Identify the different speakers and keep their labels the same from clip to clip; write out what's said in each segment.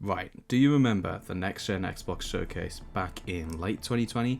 Speaker 1: Right, do you remember the next gen Xbox showcase back in late 2020?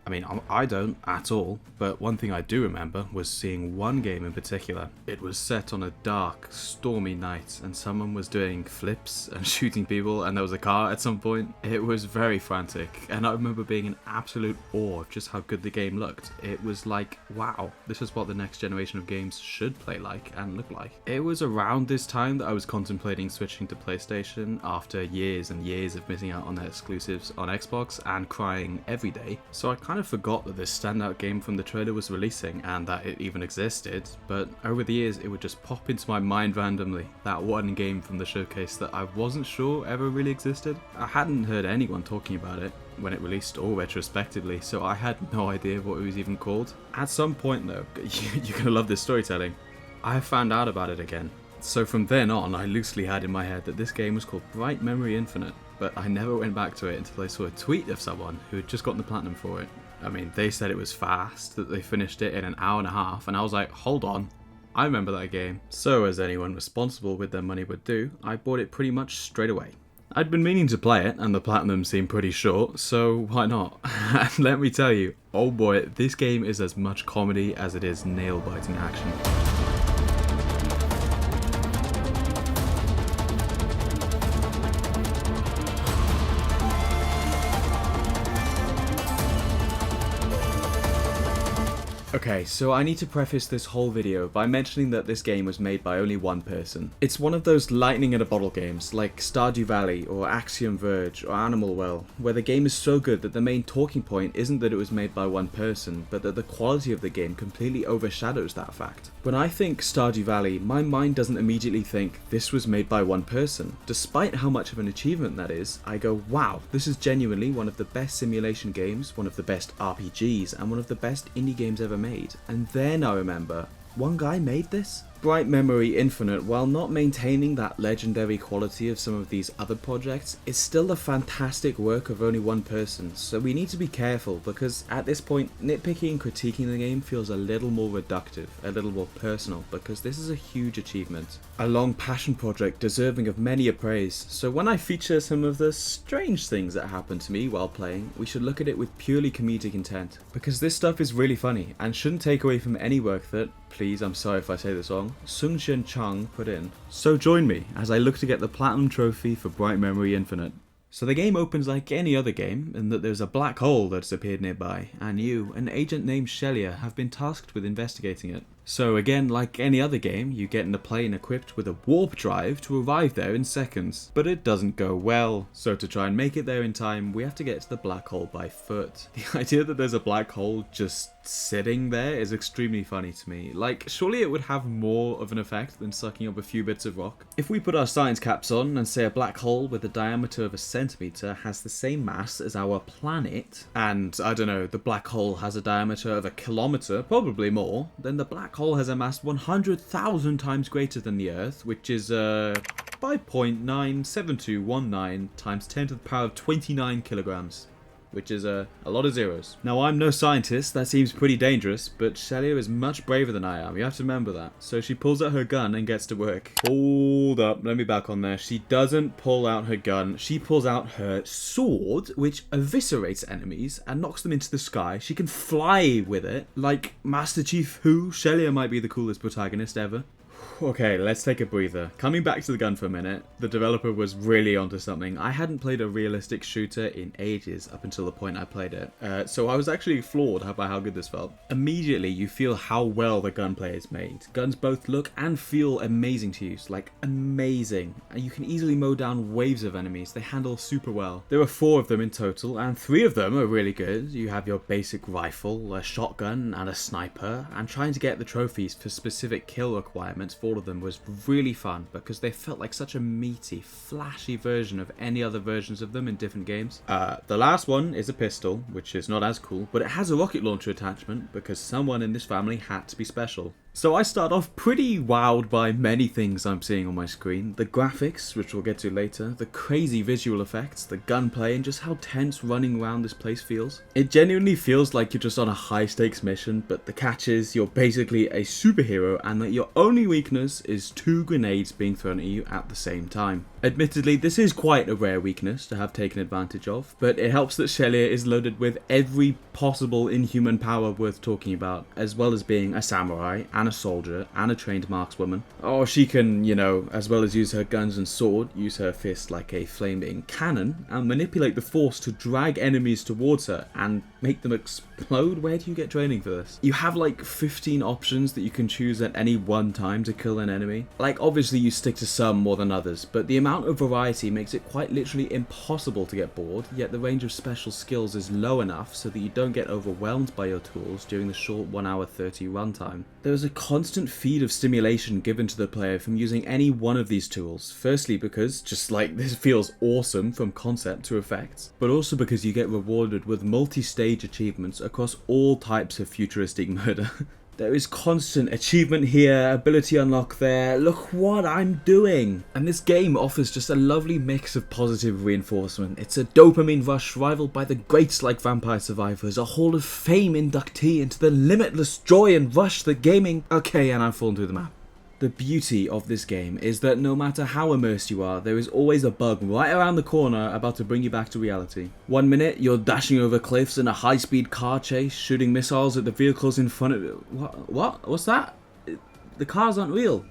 Speaker 1: I mean, I don't at all, but one thing I do remember was seeing one game in particular. It was set on a dark, stormy night, and someone was doing flips and shooting people, and there was a car at some point. It was very frantic, and I remember being in absolute awe of just how good the game looked. It was like, wow, this is what the next generation of games should play like and look like. It was around this time that I was contemplating switching to PlayStation after years and years of missing out on their exclusives on Xbox and crying every day. So I kind of forgot that this standout game from the trailer was releasing and that it even existed, but over the years it would just pop into my mind randomly, that one game from the showcase that I wasn't sure ever really existed. I hadn't heard anyone talking about it when it released or retrospectively, so I had no idea what it was even called. At some point though, you're gonna love this storytelling, I found out about it again. So from then on, I loosely had in my head that this game was called Bright Memory Infinite, but I never went back to it until I saw a tweet of someone who had just gotten the platinum for it. I mean, they said it was fast, that they finished it in an hour and a half, and I was like, hold on, I remember that game. So as anyone responsible with their money would do, I bought it pretty much straight away. I'd been meaning to play it, and the platinum seemed pretty short, so why not? And let me tell you, oh boy, this game is as much comedy as it is nail-biting action. Okay, so I need to preface this whole video by mentioning that this game was made by only one person. It's one of those lightning in a bottle games, like Stardew Valley or Axiom Verge or Animal Well, where the game is so good that the main talking point isn't that it was made by one person, but that the quality of the game completely overshadows that fact. When I think Stardew Valley, my mind doesn't immediately think this was made by one person. Despite how much of an achievement that is, I go, wow, this is genuinely one of the best simulation games, one of the best RPGs, and one of the best indie games ever made. And then I remember, one guy made this? Bright Memory Infinite, while not maintaining that legendary quality of some of these other projects, is still a fantastic work of only one person, so we need to be careful because at this point, nitpicking and critiquing the game feels a little more reductive, a little more personal, because this is a huge achievement. A long passion project deserving of many a praise, so when I feature some of the strange things that happened to me while playing, we should look at it with purely comedic intent, because this stuff is really funny and shouldn't take away from any work that, please, I'm sorry if I say this wrong, Sung Shin Chung put in. So join me as I look to get the platinum trophy for Bright Memory Infinite. So the game opens like any other game, in that there's a black hole that's appeared nearby, and you, an agent named Shelia, have been tasked with investigating it. So again, like any other game, you get in a plane equipped with a warp drive to arrive there in seconds. But it doesn't go well, so to try and make it there in time, we have to get to the black hole by foot. The idea that there's a black hole just sitting there is extremely funny to me. Like, surely it would have more of an effect than sucking up a few bits of rock. If we put our science caps on and say a black hole with a diameter of a centimeter has the same mass as our planet, and I don't know, the black hole has a diameter of a kilometer, probably more, then the black hole has a mass 100,000 times greater than the Earth, which is 5.97219 times 10 to the power of 29 kilograms. Which is a lot of zeros. Now, I'm no scientist, that seems pretty dangerous, but Shelia is much braver than I am, you have to remember that. So she pulls out her gun and gets to work. Hold up, let me back on there. She doesn't pull out her gun, she pulls out her sword, which eviscerates enemies and knocks them into the sky. She can fly with it. Like Master Chief Who, Shelia might be the coolest protagonist ever. Okay, let's take a breather. Coming back to the gun for a minute, the developer was really onto something. I hadn't played a realistic shooter in ages up until the point I played it, so I was actually floored by how good this felt. Immediately, you feel how well the gunplay is made. Guns both look and feel amazing to use, like amazing. And you can easily mow down waves of enemies, they handle super well. There are 4 of them in total, and 3 of them are really good. You have your basic rifle, a shotgun, and a sniper, and trying to get the trophies for specific kill requirements for all of them was really fun because they felt like such a meaty, flashy version of any other versions of them in different games. The last one is a pistol, which is not as cool, but it has a rocket launcher attachment because someone in this family had to be special. So I start off pretty wowed by many things I'm seeing on my screen. The graphics, which we'll get to later, the crazy visual effects, the gunplay, and just how tense running around this place feels. It genuinely feels like you're just on a high stakes mission, but the catch is you're basically a superhero and that your only weakness is 2 grenades being thrown at you at the same time. Admittedly, this is quite a rare weakness to have taken advantage of, but it helps that Shelia is loaded with every possible inhuman power worth talking about, as well as being a samurai, and a soldier, and a trained markswoman. Or she can, as well as use her guns and sword, use her fist like a flaming cannon, and manipulate the force to drag enemies towards her, and make them explode? Where do you get training for this? You have like 15 options that you can choose at any one time to kill an enemy. Like, obviously you stick to some more than others, but the amount of variety makes it quite literally impossible to get bored, yet the range of special skills is low enough so that you don't get overwhelmed by your tools during the short 1 hour 30 runtime. There is a constant feed of stimulation given to the player from using any one of these tools, firstly because, just like, this feels awesome from concept to effects, but also because you get rewarded with multi-stage achievements across all types of futuristic murder. There is constant achievement here, ability unlock there, look what I'm doing! And this game offers just a lovely mix of positive reinforcement. It's a dopamine rush rivaled by the greats like Vampire Survivors, a Hall of Fame inductee into the limitless joy and rush that gaming... Okay, and I've fallen through the map. The beauty of this game is that no matter how immersed you are, there is always a bug right around the corner about to bring you back to reality. 1 minute, you're dashing over cliffs in a high-speed car chase, shooting missiles at the vehicles in front of you. What? What's that? The cars aren't real.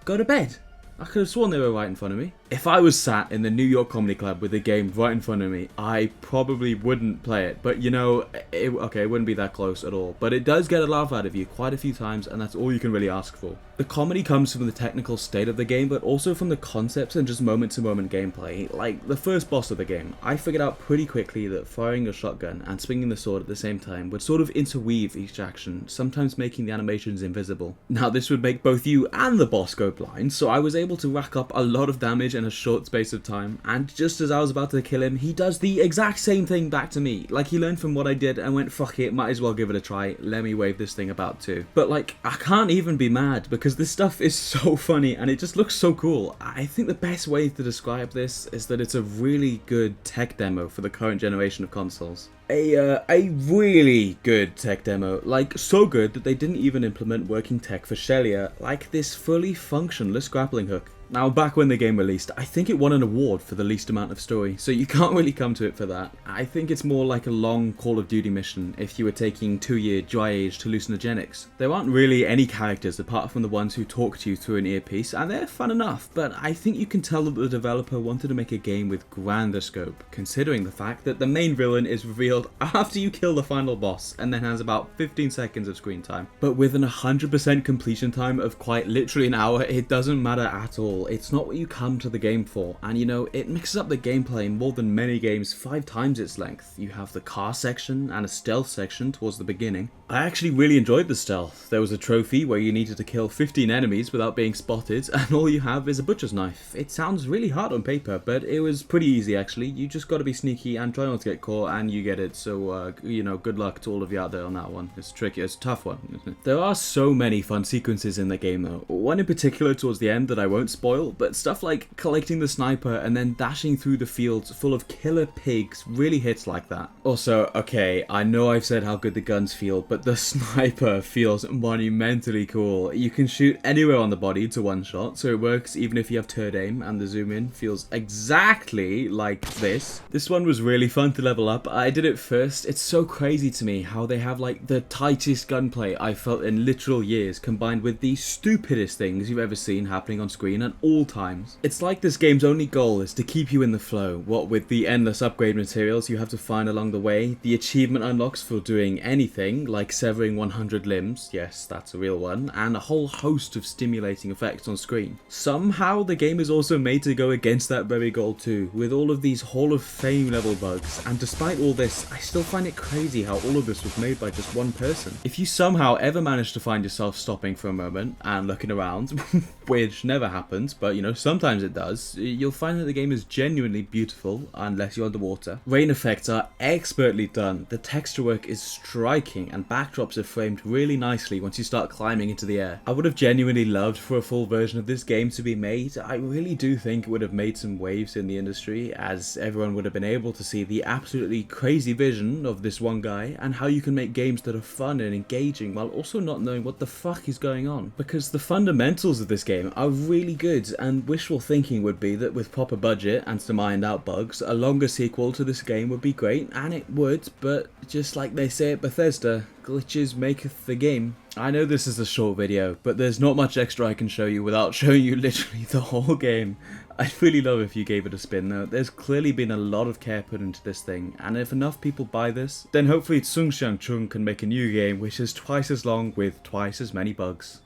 Speaker 1: Go to bed. I could have sworn they were right in front of me. If I was sat in the New York Comedy Club with the game right in front of me, I probably wouldn't play it. But it wouldn't be that close at all. But it does get a laugh out of you quite a few times, and that's all you can really ask for. The comedy comes from the technical state of the game, but also from the concepts and just moment-to-moment gameplay. Like, the first boss of the game, I figured out pretty quickly that firing a shotgun and swinging the sword at the same time would sort of interweave each action, sometimes making the animations invisible. Now, this would make both you and the boss go blind, so I was able to rack up a lot of damage in a short space of time, and just as I was about to kill him, he does the exact same thing back to me. Like, he learned from what I did and went, fuck it, might as well give it a try, let me wave this thing about too. But like, I can't even be mad, because this stuff is so funny and it just looks so cool. I think the best way to describe this is that it's a really good tech demo for the current generation of consoles. A really good tech demo, like so good that they didn't even implement working tech for Shelia, like this fully functionless grappling hook. Now, back when the game released, I think it won an award for the least amount of story, so you can't really come to it for that. I think it's more like a long Call of Duty mission if you were taking 2-year dry-aged hallucinogenics. There aren't really any characters apart from the ones who talk to you through an earpiece, and they're fun enough, but I think you can tell that the developer wanted to make a game with grander scope, considering the fact that the main villain is revealed after you kill the final boss, and then has about 15 seconds of screen time. But with an 100% completion time of quite literally an hour, it doesn't matter at all. It's not what you come to the game for, and it mixes up the gameplay more than many games 5 times its length. You have the car section and a stealth section towards the beginning. I actually really enjoyed the stealth. There was a trophy where you needed to kill 15 enemies without being spotted, and all you have is a butcher's knife. It sounds really hard on paper, but it was pretty easy actually. You just gotta be sneaky and try not to get caught, and you get it, so good luck to all of you out there on that one. It's tricky, it's a tough one. There are so many fun sequences in the game though. One in particular towards the end that I won't spoil, but stuff like collecting the sniper and then dashing through the fields full of killer pigs really hits like that. Also, okay, I know I've said how good the guns feel, but the sniper feels monumentally cool. You can shoot anywhere on the body to one shot, so it works even if you have turd aim, and the zoom in feels exactly like this. This one was really fun to level up. I did it first. It's so crazy to me how they have like the tightest gunplay I've felt in literal years, combined with the stupidest things you've ever seen happening on screen at all times. It's like this game's only goal is to keep you in the flow, what with the endless upgrade materials you have to find along the way, the achievement unlocks for doing anything, like severing 100 limbs, yes, that's a real one, and a whole host of stimulating effects on screen. Somehow the game is also made to go against that very goal too, with all of these Hall of Fame level bugs, and despite all this, I still find it crazy how all of this was made by just one person. If you somehow ever manage to find yourself stopping for a moment and looking around, which never happens, but sometimes it does, you'll find that the game is genuinely beautiful, unless you're underwater. Rain effects are expertly done, the texture work is striking, and backdrops are framed really nicely once you start climbing into the air. I would have genuinely loved for a full version of this game to be made. I really do think it would have made some waves in the industry, as everyone would have been able to see the absolutely crazy vision of this one guy, and how you can make games that are fun and engaging while also not knowing what the fuck is going on. Because the fundamentals of this game game are really good, and wishful thinking would be that with proper budget and some ironed out bugs, a longer sequel to this game would be great, and it would, but just like they say at Bethesda, glitches maketh the game. I know this is a short video, but there's not much extra I can show you without showing you literally the whole game. I'd really love if you gave it a spin though. There's clearly been a lot of care put into this thing, and if enough people buy this, then hopefully Tsung Xiang Chung can make a new game which is twice as long with twice as many bugs.